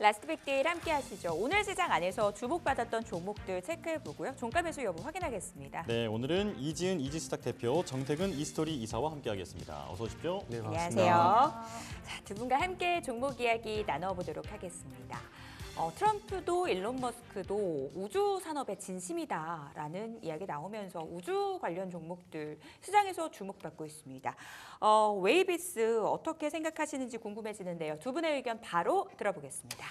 라스트 빅딜 함께 하시죠. 오늘 시장 안에서 주목받았던 종목들 체크해보고요. 종가 매수 여부 확인하겠습니다. 네, 오늘은 이지은 이지스탁 대표, 정태근 이스토리 이사와 함께하겠습니다. 어서 오십시오. 네, 안녕하세요. 자, 두 분과 함께 종목 이야기 나눠보도록 하겠습니다. 트럼프도 일론 머스크도 우주 산업의 진심이다라는 이야기 나오면서 우주 관련 종목들 시장에서 주목받고 있습니다. 웨이비스 어떻게 생각하시는지 궁금해지는데요. 두 분의 의견 바로 들어보겠습니다.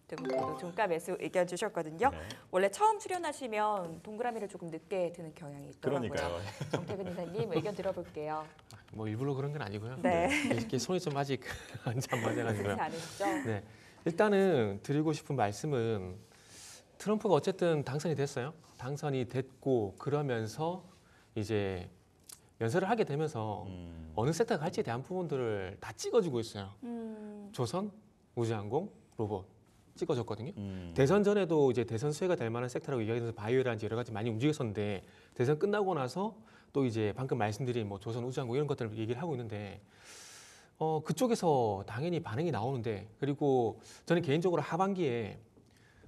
두 분께도 종가 매수 의견 주셨거든요. 네. 원래 처음 출연하시면 동그라미를 조금 늦게 드는 경향이 있더라고요. 그러니까요. 정태근 이사님 의견 들어볼게요. 뭐 일부러 그런 건 아니고요. 네. 이렇게 손이 좀 아직 안 맞아가지고요. 그렇지 않으시죠? 네, 일단은 드리고 싶은 말씀은 트럼프가 어쨌든 당선이 됐어요. 당선이 됐고 그러면서 이제 연설을 하게 되면서 어느 섹터가 갈지에 대한 부분들을 다 찍어주고 있어요. 조선, 우주항공, 로봇 찍어줬거든요. 대선 전에도 이제 대선 수혜가 될 만한 섹터라고 이야기해서 바이오라든지 여러 가지 많이 움직였었는데 대선 끝나고 나서 또 이제 방금 말씀드린 뭐 조선, 우주항공 이런 것들을 얘기를 하고 있는데 그쪽에서 당연히 반응이 나오는데 그리고 저는 개인적으로 하반기에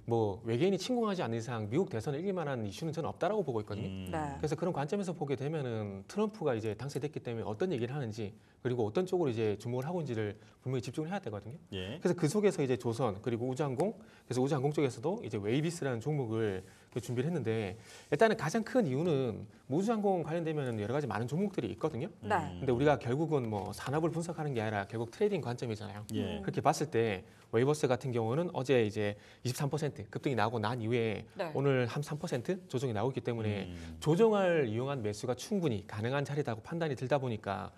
뭐 외계인이 침공하지 않는 이상 미국 대선을 이길 만한 이슈는 저는 없다라고 보고 있거든요. 네. 그래서 그런 관점에서 보게 되면은 트럼프가 이제 당선됐기 때문에 어떤 얘기를 하는지 그리고 어떤 쪽으로 이제 주목을 하고 있는지를 분명히 집중을 해야 되거든요. 예. 그래서 그 속에서 이제 조선 그리고 우주항공 그래서 우주항공 쪽에서도 이제 웨이비스라는 종목을 준비를 했는데 일단은 가장 큰 이유는 우주항공 관련되면 여러 가지 많은 종목들이 있거든요. 네. 근데 우리가 결국은 뭐 산업을 분석하는 게 아니라 결국 트레이딩 관점이잖아요. 예. 그렇게 봤을 때 웨이버스 같은 경우는 어제 이제 23% 급등이 나오고 난 이후에 네. 오늘 한 3% 조정이 나오기 때문에 조정을 이용한 매수가 충분히 가능한 자리라고 판단이 들다 보니까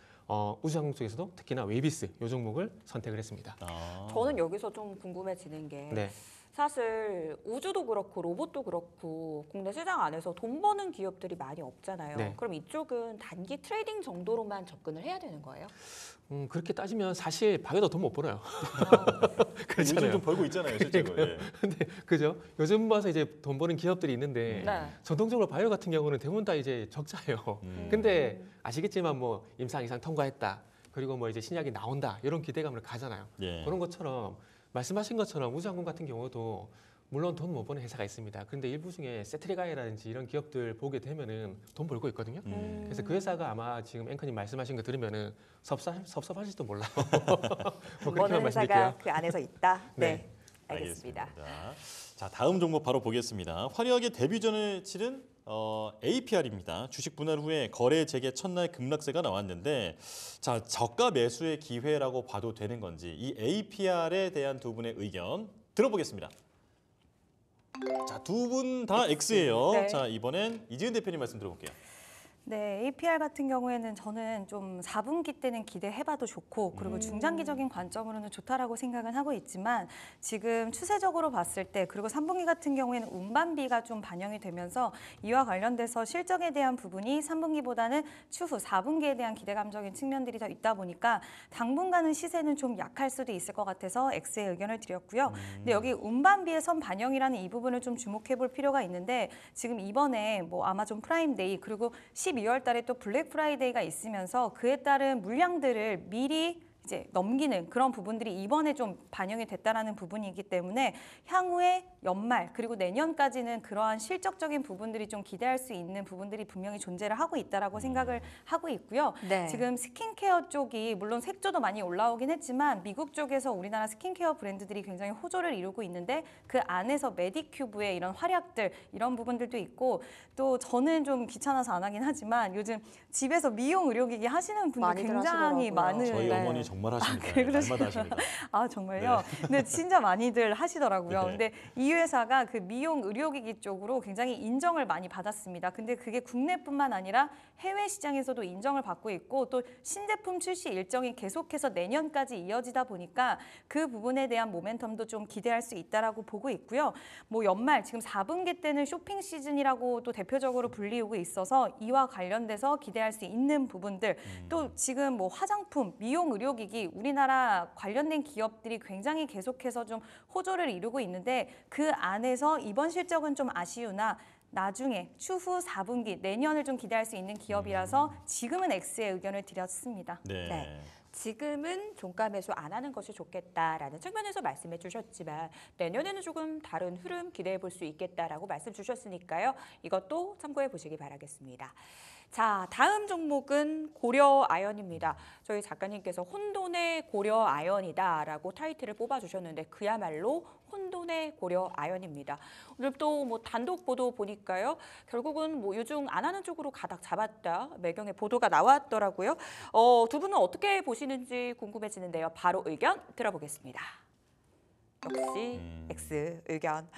우주항공 쪽에서도 특히나 웨이비스 이 종목을 선택을 했습니다. 저는 여기서 좀 궁금해지는 게 네. 사실 우주도 그렇고 로봇도 그렇고 국내 시장 안에서 돈 버는 기업들이 많이 없잖아요. 네. 그럼 이쪽은 단기 트레이딩 정도로만 접근을 해야 되는 거예요? 그렇게 따지면 사실 바이오도 돈 못 벌어요. 요즘 좀 벌고 있잖아요, 실제로. 예. 근데 그죠? 요즘 봐서 이제 돈 버는 기업들이 있는데 네. 전통적으로 바이오 같은 경우는 대부분 다 이제 적자예요. 근데 아시겠지만 뭐 임상 이상 통과했다. 그리고 뭐 이제 신약이 나온다. 이런 기대감을 가잖아요. 예. 그런 것처럼 말씀하신 것처럼 우주항공 같은 경우도 물론 돈 못 버는 회사가 있습니다. 그런데 일부 중에 세트리가이라든지 이런 기업들 보게 되면은 돈 벌고 있거든요. 그래서 그 회사가 아마 지금 앵커님 말씀하신 거 들으면은 섭섭하실지도 몰라요. 뭐 그렇게만 버는 말씀드릴게요. 회사가 그 안에서 있다? 네. 네. 알겠습니다. 자, 다음 종목 바로 보겠습니다. 화려하게 데뷔전을 치른 APR입니다. 주식 분할 후에 거래 재개 첫날 급락세가 나왔는데 자, 저가 매수의 기회라고 봐도 되는 건지 이 APR에 대한 두 분의 의견 들어보겠습니다. 자, 두 분 다 X예요. 네. 자, 이번엔 이지은 대표님 말씀 들어볼게요. 네, APR 같은 경우에는 저는 좀 4분기 때는 기대해봐도 좋고 그리고 중장기적인 관점으로는 좋다라고 생각은 하고 있지만 지금 추세적으로 봤을 때 그리고 3분기 같은 경우에는 운반비가 좀 반영이 되면서 이와 관련돼서 실적에 대한 부분이 3분기보다는 추후 4분기에 대한 기대감적인 측면들이 더 있다 보니까 당분간은 시세는 좀 약할 수도 있을 것 같아서 X의 의견을 드렸고요. 근데 여기 운반비의 선 반영이라는 이 부분을 좀 주목해 볼 필요가 있는데 지금 이번에 뭐 아마존 프라임데이 그리고 12월 달에 또 블랙 프라이데이가 있으면서 그에 따른 물량들을 미리 이제 넘기는 그런 부분들이 이번에 좀 반영이 됐다라는 부분이기 때문에 향후에 연말 그리고 내년까지는 그러한 실적적인 부분들이 좀 기대할 수 있는 부분들이 분명히 존재를 하고 있다라고 생각을 하고 있고요. 네. 지금 스킨케어 쪽이 물론 색조도 많이 올라오긴 했지만 미국 쪽에서 우리나라 스킨케어 브랜드들이 굉장히 호조를 이루고 있는데 그 안에서 메디큐브의 이런 활약들 이런 부분들도 있고 또 저는 좀 귀찮아서 안 하긴 하지만 요즘 집에서 미용 의료기기 하시는 분들 많이들 굉장히 하시더라고요. 많은 저희 네. 어머니 정말 하십니다. 그래, 그러시군요. 날마다 하십니다. 아 정말요? 근데 진짜 많이들 하시더라고요. 네. 근데 이 회사가 그 미용 의료기기 쪽으로 굉장히 인정을 많이 받았습니다. 근데 그게 국내뿐만 아니라 해외 시장에서도 인정을 받고 있고 또 신제품 출시 일정이 계속해서 내년까지 이어지다 보니까 그 부분에 대한 모멘텀도 좀 기대할 수 있다라고 보고 있고요. 뭐 연말 지금 4분기 때는 쇼핑 시즌이라고 또 대표적으로 불리우고 있어서 이와 관련돼서 기대할 수 있는 부분들 또 지금 뭐 화장품, 미용 의료기기 우리나라 관련된 기업들이 굉장히 계속해서 좀 호조를 이루고 있는데 그 안에서 이번 실적은 좀 아쉬우나 나중에 추후 4분기 내년을 좀 기대할 수 있는 기업이라서 지금은 X의 의견을 드렸습니다. 네. 네. 지금은 종가 매수 안 하는 것이 좋겠다라는 측면에서 말씀해 주셨지만 내년에는 조금 다른 흐름 기대해 볼 수 있겠다라고 말씀 주셨으니까요. 이것도 참고해 보시기 바라겠습니다. 자, 다음 종목은 고려아연입니다. 저희 작가님께서 혼돈의 고려아연이다라고 타이틀을 뽑아주셨는데 그야말로 혼돈의 고려아연입니다. 오늘 또 뭐 단독 보도 보니까요. 결국은 뭐 유중 안 하는 쪽으로 가닥 잡았다. 매경의 보도가 나왔더라고요. 두 분은 어떻게 보시는지 궁금해지는데요. 바로 의견 들어보겠습니다. 역시 X 의견.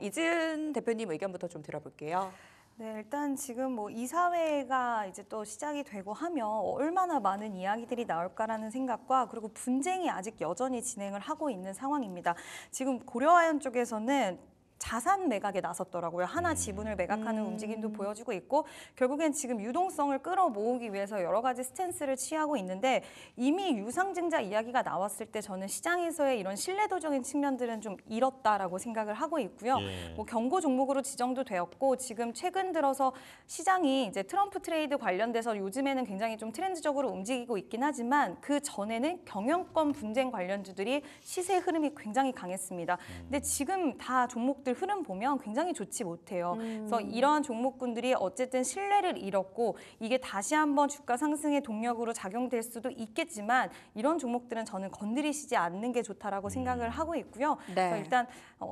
이지은 대표님 의견부터 좀 들어볼게요. 네, 일단 지금 뭐 이사회가 이제 또 시작이 되고 하면 얼마나 많은 이야기들이 나올까라는 생각과 그리고 분쟁이 아직 여전히 진행을 하고 있는 상황입니다. 지금 고려아연 쪽에서는 자산 매각에 나섰더라고요. 하나 지분을 매각하는 움직임도 보여지고 있고 결국엔 지금 유동성을 끌어모으기 위해서 여러 가지 스탠스를 취하고 있는데 이미 유상증자 이야기가 나왔을 때 저는 시장에서의 이런 신뢰도적인 측면들은 좀 잃었다라고 생각을 하고 있고요. 예. 뭐 경고 종목으로 지정도 되었고 지금 최근 들어서 시장이 이제 트럼프 트레이드 관련돼서 요즘에는 굉장히 좀 트렌드적으로 움직이고 있긴 하지만 그 전에는 경영권 분쟁 관련주들이 시세 흐름이 굉장히 강했습니다. 근데 지금 다 종목들 흐름 보면 굉장히 좋지 못해요. 그래서 이러한 종목군들이 어쨌든 신뢰를 잃었고 이게 다시 한번 주가 상승의 동력으로 작용될 수도 있겠지만 이런 종목들은 저는 건드리시지 않는 게 좋다라고 생각을 하고 있고요. 그래서 일단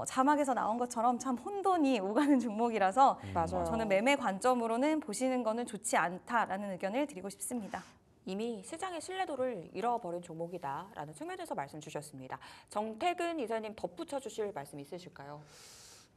자막에서 나온 것처럼 참 혼돈이 오가는 종목이라서 맞아요. 저는 매매 관점으로는 보시는 거는 좋지 않다라는 의견을 드리고 싶습니다. 이미 시장의 신뢰도를 잃어버린 종목이다라는 측면에서 말씀 주셨습니다. 정태근 이사님 덧붙여 주실 말씀 있으실까요?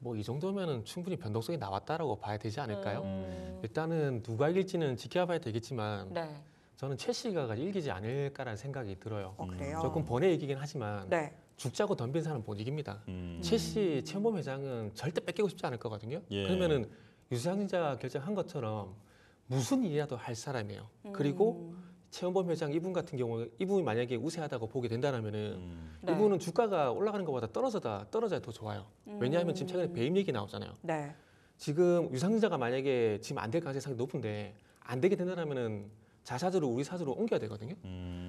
뭐 이 정도면은 충분히 변동성이 나왔다라고 봐야 되지 않을까요? 음. 일단은 누가 이길지는 지켜봐야 되겠지만 네. 저는 첼시가 이기지 않을까라는 생각이 들어요. 그래요? 조금 번외 얘기긴 하지만 네. 죽자고 덤빈 사람은 못 이깁니다. 첼시 최원범 회장은 절대 뺏기고 싶지 않을 거거든요. 예. 그러면은 유상증자 결정한 것처럼 무슨 일이라도 할 사람이에요. 그리고 최원범 회장 이분 같은 경우 이분이 만약에 우세하다고 보게 된다면은 네. 이분은 주가가 올라가는 것보다 떨어져야 더 좋아요. 왜냐하면 지금 최근에 배임 얘기 나오잖아요. 네. 지금 유상증자가 만약에 지금 안 될 가능성이 상당히 높은데 안 되게 된다면은 자사주로 우리 사주로 옮겨야 되거든요.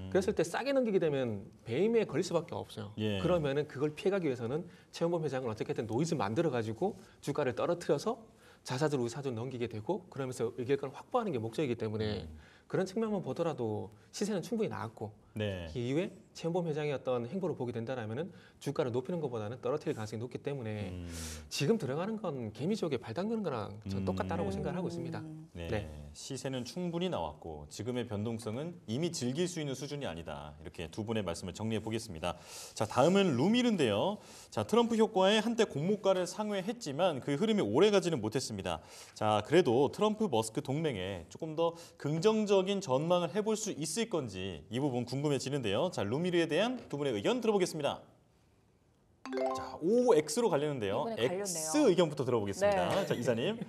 그랬을 때 싸게 넘기게 되면 배임에 걸릴 수밖에 없어요. 예. 그러면은 그걸 피해가기 위해서는 최원범 회장은 어떻게든 노이즈 만들어 가지고 주가를 떨어뜨려서 자사주로 우리 사주로 넘기게 되고 그러면서 의결권을 확보하는 게 목적이기 때문에 그런 측면만 보더라도 시세는 충분히 나왔고 네. 그 이후에 최원범 회장의 어떤 행보를 보게 된다면은 주가를 높이는 것보다는 떨어뜨릴 가능성이 높기 때문에 지금 들어가는 건 개미지옥에 발 담그는 거랑 전 똑같다라고 생각을 하고 있습니다. 네. 네. 시세는 충분히 나왔고 지금의 변동성은 이미 즐길 수 있는 수준이 아니다. 이렇게 두 분의 말씀을 정리해 보겠습니다. 자, 다음은 루밀인데요. 자, 트럼프 효과에 한때 공모가를 상회했지만 그 흐름이 오래가지는 못했습니다. 자, 그래도 트럼프 머스크 동맹에 조금 더 긍정적인 전망을 해볼 수 있을 건지 이 부분 궁금해지는데요. 자, 루미르에 대한 두 분의 의견 들어보겠습니다. 자, OX로 갈리는데요. 이번에 갈렸네요. X 의견부터 들어보겠습니다. 네. 자, 이사님.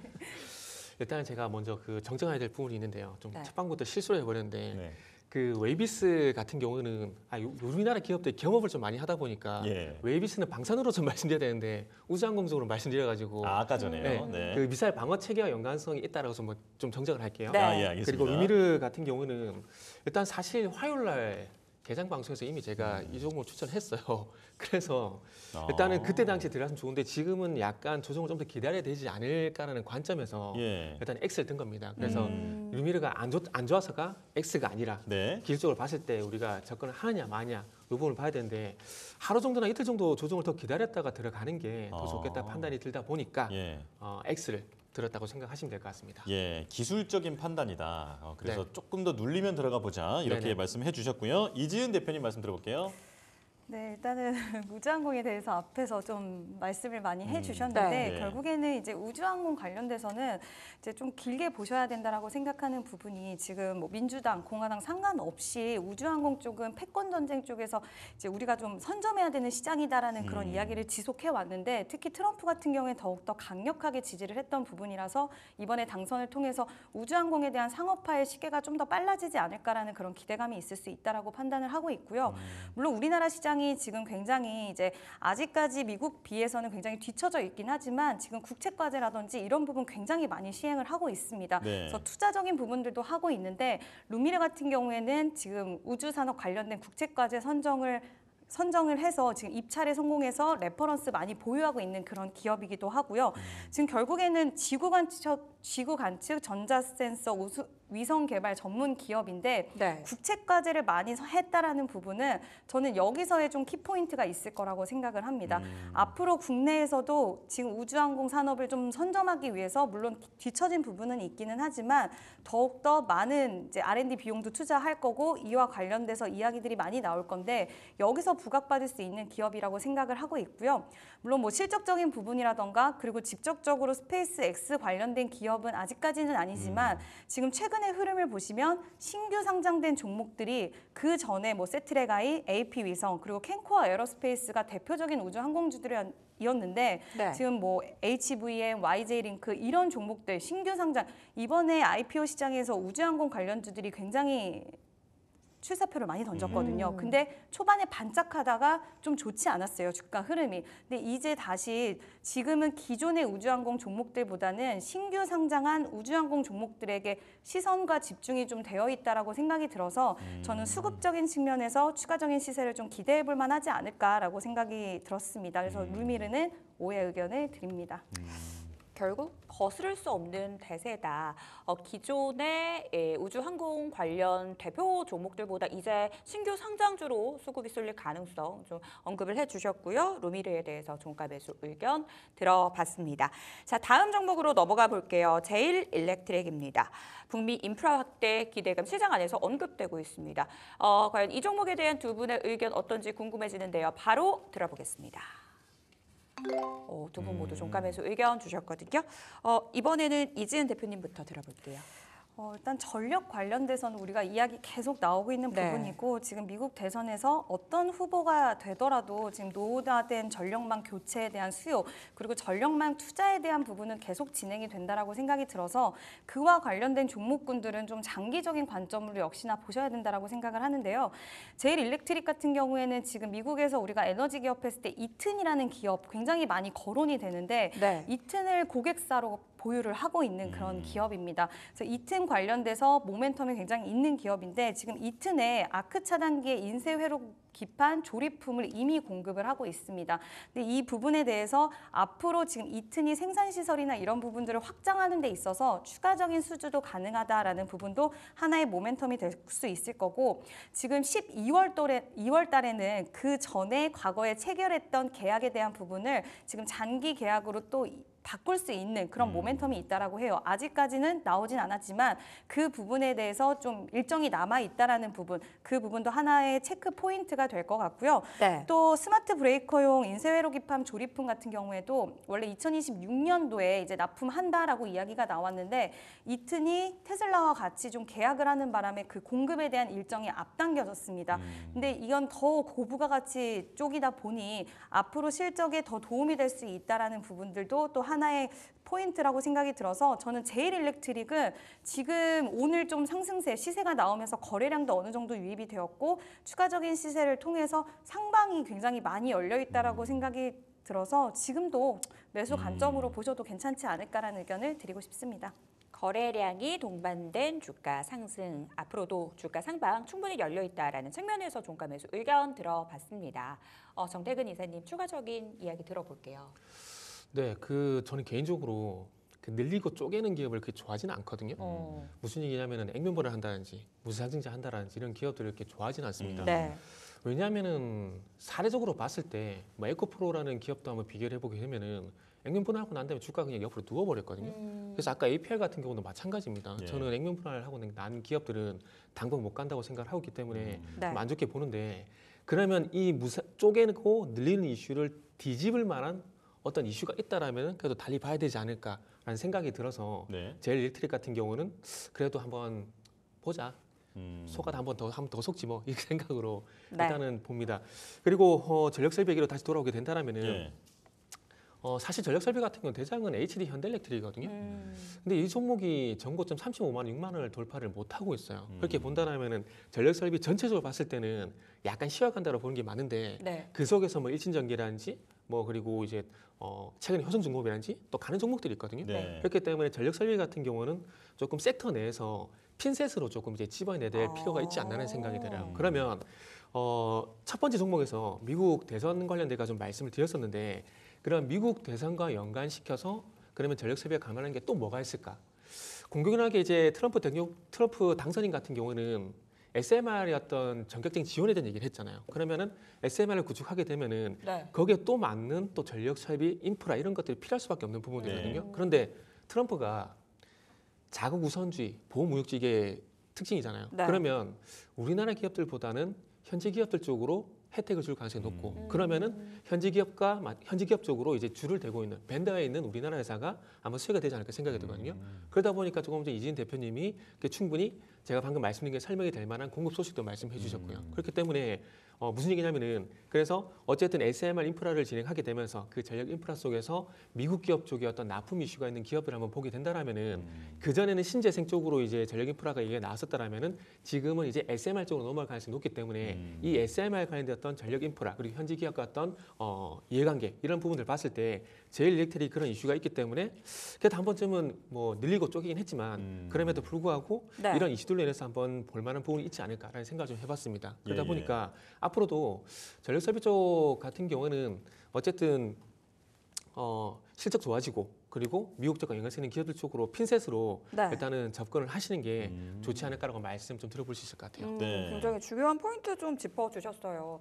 일단 제가 먼저 그 정정해야 될 부분이 있는데요. 좀 네. 첫 방부터 실수를 해버렸는데 네. 그 웨이비스 같은 경우는 우리나라 기업들이 경업을 좀 많이 하다 보니까 예. 웨이비스는 방산으로 좀 말씀드려야 되는데 우주항공적으로 말씀드려가지고 아까 전에요. 네. 네. 그 미사일 방어 체계와 연관성이 있다라고 해서 좀 정정을 할게요. 네. 아, 예, 알겠습니다. 그리고 루미르 같은 경우는 일단 사실 화요일 날 개장 방송에서 이미 제가 이 종목을 추천했어요. 그래서 일단은 그때 당시에 들어갔으면 좋은데 지금은 약간 조정을 좀 더 기다려야 되지 않을까라는 관점에서 예. 일단 X를 든 겁니다. 그래서 루미르가 안 좋아서가 X가 아니라 네. 기술적으로 봤을 때 우리가 접근을 하느냐 마냐 이 부분을 봐야 되는데 하루 정도나 이틀 정도 조정을 더 기다렸다가 들어가는 게 더 좋겠다 판단이 들다 보니까 예. X를 들었다고 생각하시면 될 것 같습니다. 예, 기술적인 판단이다. 그래서 네. 조금 더 눌리면 들어가 보자. 이렇게 네네. 말씀해 주셨고요. 이지은 대표님 말씀 들어볼게요. 네, 일단은 우주항공에 대해서 앞에서 좀 말씀을 많이 해주셨는데 네. 결국에는 이제 우주항공 관련돼서는 이제 좀 길게 보셔야 된다라고 생각하는 부분이 지금 뭐 민주당, 공화당 상관없이 우주항공 쪽은 패권 전쟁 쪽에서 이제 우리가 좀 선점해야 되는 시장이다라는 그런 이야기를 지속해 왔는데 특히 트럼프 같은 경우에 더욱더 강력하게 지지를 했던 부분이라서 이번에 당선을 통해서 우주항공에 대한 상업화의 시계가 좀 더 빨라지지 않을까라는 그런 기대감이 있을 수 있다라고 판단을 하고 있고요. 물론 우리나라 시장에 시장이 지금 굉장히 이제 아직까지 미국 비해서는 굉장히 뒤처져 있긴 하지만 지금 국채과제라든지 이런 부분 굉장히 많이 시행을 하고 있습니다. 네. 그래서 투자적인 부분들도 하고 있는데 루미르 같은 경우에는 지금 우주산업 관련된 국채과제 선정을 해서 지금 입찰에 성공해서 레퍼런스 많이 보유하고 있는 그런 기업이기도 하고요. 지금 결국에는 지구 관측 전자센서 위성 개발 전문 기업인데 네. 국채과제를 많이 했다라는 부분은 저는 여기서의 좀 키포인트가 있을 거라고 생각을 합니다. 앞으로 국내에서도 지금 우주항공 산업을 좀 선점하기 위해서 물론 뒤처진 부분은 있기는 하지만 더욱더 많은 이제 R&D 비용도 투자할 거고 이와 관련돼서 이야기들이 많이 나올 건데 여기서 부각받을 수 있는 기업이라고 생각을 하고 있고요. 물론 뭐 실적적인 부분이라던가 그리고 직접적으로 스페이스 X 관련된 기업은 아직까지는 아니지만 지금 최근의 흐름을 보시면 신규 상장된 종목들이 그 전에 뭐 세트레가이, AP 위성 그리고 캔코어 에어로스페이스가 대표적인 우주 항공주들이었는데 네. 지금 뭐 HVM, YJ링크 이런 종목들 신규 상장 이번에 IPO 시장에서 우주항공 관련주들이 굉장히 출사표를 많이 던졌거든요. 근데 초반에 반짝하다가 좀 좋지 않았어요. 주가 흐름이. 근데 이제 다시 지금은 기존의 우주항공 종목들보다는 신규 상장한 우주항공 종목들에게 시선과 집중이 좀 되어 있다라고 생각이 들어서 저는 수급적인 측면에서 추가적인 시세를 좀 기대해 볼 만하지 않을까라고 생각이 들었습니다. 그래서 루미르는 5의 의견을 드립니다. 결국 거스를 수 없는 대세다. 기존의 우주항공 관련 대표 종목들보다 이제 신규 상장주로 수급이 쏠릴 가능성 좀 언급을 해주셨고요. 루미르에 대해서 종가 매수 의견 들어봤습니다. 자, 다음 종목으로 넘어가 볼게요. 제일일렉트릭입니다. 북미 인프라 확대 기대감 시장 안에서 언급되고 있습니다. 과연 이 종목에 대한 두 분의 의견 어떤지 궁금해지는데요. 바로 들어보겠습니다. 두 분 모두 종가 매수 의견 주셨거든요. 이번에는 이지은 대표님부터 들어볼게요. 일단 전력 관련돼서는 우리가 이야기 계속 나오고 있는 네. 부분이고 지금 미국 대선에서 어떤 후보가 되더라도 지금 노후화된 전력망 교체에 대한 수요 그리고 전력망 투자에 대한 부분은 계속 진행이 된다라고 생각이 들어서 그와 관련된 종목군들은 좀 장기적인 관점으로 역시나 보셔야 된다라고 생각을 하는데요. 제일일렉트릭 같은 경우에는 지금 미국에서 우리가 에너지 기업 했을 때 이튼이라는 기업 굉장히 많이 거론이 되는데 네. 이튼을 고객사로 보유를 하고 있는 그런 기업입니다. 그래서 이튼 관련돼서 모멘텀이 굉장히 있는 기업인데 지금 이튼에 아크 차단기의 인쇄 회로 기판 조립품을 이미 공급을 하고 있습니다. 근데 이 부분에 대해서 앞으로 지금 이튼이 생산 시설이나 이런 부분들을 확장하는 데 있어서 추가적인 수주도 가능하다라는 부분도 하나의 모멘텀이 될 수 있을 거고 지금 2월 달에는 그 전에 과거에 체결했던 계약에 대한 부분을 지금 장기 계약으로 또 바꿀 수 있는 그런 모멘텀이 있다라고 해요. 아직까지는 나오진 않았지만 그 부분에 대해서 좀 일정이 남아 있다라는 부분, 그 부분도 하나의 체크 포인트가 될 것 같고요. 네. 또 스마트 브레이커용 인쇄회로 기판 조립품 같은 경우에도 원래 2026년도에 이제 납품한다라고 이야기가 나왔는데 이튼이 테슬라와 같이 좀 계약을 하는 바람에 그 공급에 대한 일정이 앞당겨졌습니다. 근데 이건 더 고부가 가치 쪽이다 보니 앞으로 실적에 더 도움이 될 수 있다라는 부분들도 또 하나의 포인트라고 생각이 들어서 저는 제일일렉트릭은 지금 오늘 좀 상승세 시세가 나오면서 거래량도 어느 정도 유입이 되었고 추가적인 시세를 통해서 상방이 굉장히 많이 열려 있다라고 생각이 들어서 지금도 매수 관점으로 보셔도 괜찮지 않을까라는 의견을 드리고 싶습니다. 거래량이 동반된 주가 상승, 앞으로도 주가 상방 충분히 열려 있다라는 측면에서 종가 매수 의견 들어봤습니다. 정태근 이사님 추가적인 이야기 들어볼게요. 네, 저는 개인적으로 늘리고 쪼개는 기업을 그렇게 좋아하지는 않거든요. 무슨 얘기냐면은 액면보를 한다든지 무상증자 한다든지 이런 기업들을 이렇게 좋아하지는 않습니다. 네. 왜냐하면은 사례적으로 봤을 때 뭐 에코프로라는 기업도 한번 비교를 해보게 되면은 액면 분할하고 난 다음에 주가가 그냥 옆으로 누워버렸거든요. 그래서 아까 APR 같은 경우도 마찬가지입니다. 예. 저는 액면 분할하고 난 기업들은 당분 못 간다고 생각을 하고 있기 때문에 네. 좀 안 좋게 보는데 그러면 이 쪼개고 늘리는 이슈를 뒤집을 만한 어떤 이슈가 있다라면 그래도 달리 봐야 되지 않을까라는 생각이 들어서 네. 제일일렉트릭 같은 경우는 그래도 한번 보자. 속아 한번 더 속지 뭐 이 생각으로 네. 일단은 봅니다. 그리고 전력 설비 얘기로 다시 돌아오게 된다라면은 예. 사실 전력 설비 같은 경우는 대장은 HD 현대일렉트릭이거든요. 근데 이 종목이 전고점 35만 원, 6만 원을 돌파를 못 하고 있어요. 그렇게 본다면은 전력 설비 전체적으로 봤을 때는 약간 쉬어간다고 보는 게 많은데 네. 그 속에서 뭐 일진전기라든지 뭐 그리고 이제 최근에 효성중공업이라든지 또 가는 종목들이 있거든요. 네. 그렇기 때문에 전력 설비 같은 경우는 조금 섹터 내에서 핀셋으로 조금 이제 집어내야 될 필요가 있지 않나는 생각이 들어요. 그러면 첫 번째 종목에서 미국 대선 관련돼가 좀 말씀을 드렸었는데 그런 미국 대선과 연관시켜서 그러면 전력 설비가 감안하는 게 또 뭐가 있을까? 공교롭게 이제 트럼프 당선인 같은 경우는 SMR의 어떤 전격적인 지원에 대한 얘기를 했잖아요. 그러면은 SMR을 구축하게 되면은 네. 거기에 또 맞는 또 전력 설비, 인프라 이런 것들이 필요할 수밖에 없는 부분이거든요. 그런데 트럼프가 자국 우선주의, 보호무역주의 이게 특징이잖아요. 네. 그러면 우리나라 기업들보다는 현지 기업들 쪽으로 혜택을 줄 가능성이 높고 그러면은 현지 기업 쪽으로 이제 줄을 대고 있는 벤더에 있는 우리나라 회사가 아마 수혜가 되지 않을까 생각이 들거든요. 그러다 보니까 조금 전에 이진 대표님이 충분히 제가 방금 말씀드린 게 설명이 될 만한 공급 소식도 말씀해 주셨고요. 그렇기 때문에 무슨 얘기냐면은 그래서 어쨌든 SMR 인프라를 진행하게 되면서 그 전력 인프라 속에서 미국 기업 쪽에 어떤 납품 이슈가 있는 기업들을 한번 보게 된다라면은 그 전에는 신재생 쪽으로 이제 전력 인프라가 얘기가 나왔었다라면은 지금은 이제 SMR 쪽으로 넘어갈 가능성이 높기 때문에 이 SMR 관련된 어떤 전력 인프라 그리고 현지 기업과 어떤 이해관계 이런 부분들 봤을 때 제일 일렉트릭 그런 이슈가 있기 때문에 그래도 한 번쯤은 뭐 늘리고 쪼개긴 했지만 그럼에도 불구하고 네. 이런 이슈들로 인해서 한번 볼 만한 부분이 있지 않을까라는 생각을 좀 해봤습니다. 그러다 예, 예. 보니까 앞으로도 전력 설비 쪽 같은 경우는 어쨌든 실적 좋아지고 그리고 미국 쪽과 연관성 있는 기업들 쪽으로 핀셋으로 네. 일단은 접근을 하시는 게 좋지 않을까라고 말씀 좀 들어볼 수 있을 것 같아요. 네. 굉장히 중요한 포인트 좀 짚어주셨어요.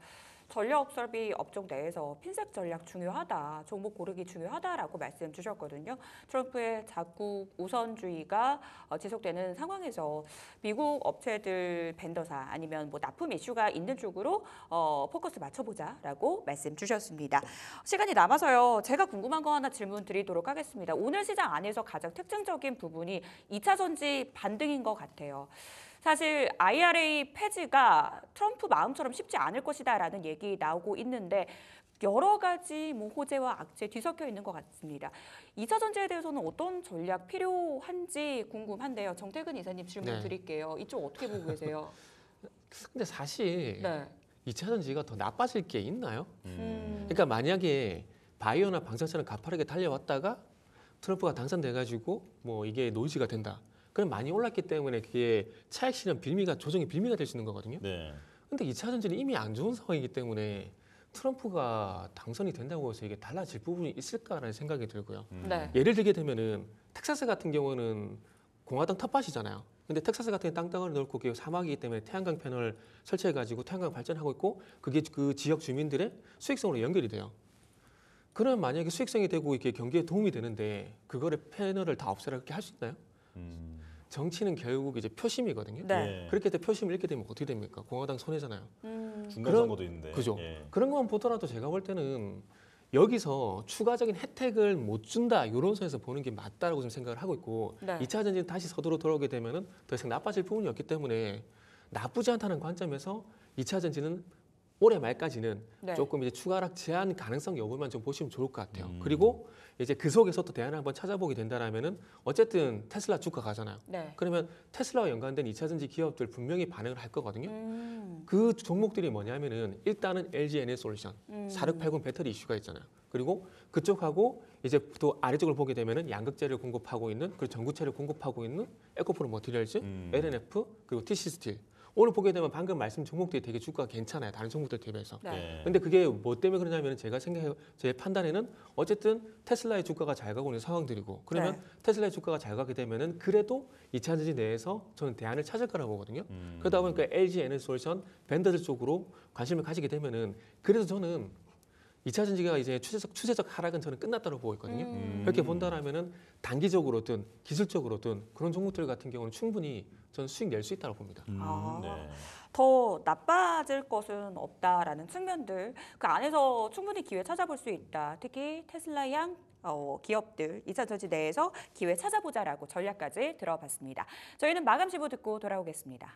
전력 설비 업종 내에서 핀셋 전략 중요하다, 종목 고르기 중요하다라고 말씀 주셨거든요. 트럼프의 자국 우선주의가 지속되는 상황에서 미국 업체들 벤더사 아니면 뭐 납품 이슈가 있는 쪽으로 포커스 맞춰보자라고 말씀 주셨습니다. 시간이 남아서요. 제가 궁금한 거 하나 질문 드리도록 하겠습니다. 오늘 시장 안에서 가장 특징적인 부분이 2차 전지 반등인 것 같아요. 사실 IRA 폐지가 트럼프 마음처럼 쉽지 않을 것이다라는 얘기 나오고 있는데 여러 가지 뭐 호재와 악재 뒤섞여 있는 것 같습니다. 2차 전지에 대해서는 어떤 전략 필요한지 궁금한데요. 정태근 이사님 질문 네. 드릴게요. 이쪽 어떻게 보고 계세요? 근데 사실 네. 2차 전지가 더 나빠질 게 있나요? 그러니까 만약에 바이오나 방산차는 가파르게 달려왔다가 트럼프가 당선돼가지고 뭐 이게 노이즈가 된다. 그럼 많이 올랐기 때문에 그게 차익 실현 빌미가 조정의 빌미가 될 수 있는 거거든요. 네. 근데 2차 전지는 이미 안 좋은 상황이기 때문에 트럼프가 당선이 된다고 해서 이게 달라질 부분이 있을까라는 생각이 들고요. 네. 예를 들게 되면은 텍사스 같은 경우는 공화당 텃밭이잖아요. 근데 텍사스 같은 땅덩어리 넓고 그게 사막이기 때문에 태양광 패널 설치해가지고 태양광 발전하고 있고 그게 그 지역 주민들의 수익성으로 연결이 돼요. 그럼 만약에 수익성이 되고 이렇게 경기에 도움이 되는데 그거를 패널을 다 없애라 그렇게 할 수 있나요? 정치는 결국 이제 표심이거든요. 네. 그렇게 때 표심을 잃게 되면 어떻게 됩니까? 공화당 손해잖아요. 중간 선거도 있는데. 그죠. 예. 그런 것만 보더라도 제가 볼 때는 여기서 추가적인 혜택을 못 준다 이런 선에서 보는 게 맞다라고 좀 생각을 하고 있고 네. 2차 전지는 다시 서두로 돌아오게 되면은 더 이상 나빠질 부분이 없기 때문에 나쁘지 않다는 관점에서 2차 전지는 올해 말까지는 네. 조금 이제 추가 하락 제한 가능성 여부만 좀 보시면 좋을 것 같아요. 그리고 이제 그 속에서 또 대안을 한번 찾아보게 된다라면은 어쨌든 테슬라 주가 가잖아요. 네. 그러면 테슬라와 연관된 2차 전지 기업들 분명히 반응을 할 거거든요. 그 종목들이 뭐냐면은 일단은 LG 에너솔루션 4680 배터리 이슈가 있잖아요. 그리고 그쪽하고 이제 또 아래쪽을 보게 되면은 양극재를 공급하고 있는 그리고 전구체를 공급하고 있는 에코프로 머티리얼즈, LNF 그리고 TC 스틸. 오늘 보게 되면 방금 말씀 종목들이 되게 주가가 괜찮아요. 다른 종목들 대비해서. 네. 예. 근데 그게 뭐 때문에 그러냐면 제 판단에는 어쨌든 테슬라의 주가가 잘 가고 있는 상황들이고 그러면 네. 테슬라의 주가가 잘 가게 되면은 그래도 2차 전지 내에서 저는 대안을 찾을 거라고 보거든요. 그러다 보니까 LG 에너솔루션 밴더들 쪽으로 관심을 가지게 되면은 그래서 저는 2차 전지가 이제 추세적 하락은 저는 끝났다고 보고 있거든요. 그렇게 본다라면은 단기적으로든 기술적으로든 그런 종목들 같은 경우는 충분히 저는 수익 낼 수 있다고 봅니다. 아. 네. 더 나빠질 것은 없다라는 측면들 그 안에서 충분히 기회 찾아볼 수 있다. 특히 테슬라 양 기업들 2차 전지 내에서 기회 찾아보자라고 전략까지 들어봤습니다. 저희는 마감 시보 듣고 돌아오겠습니다.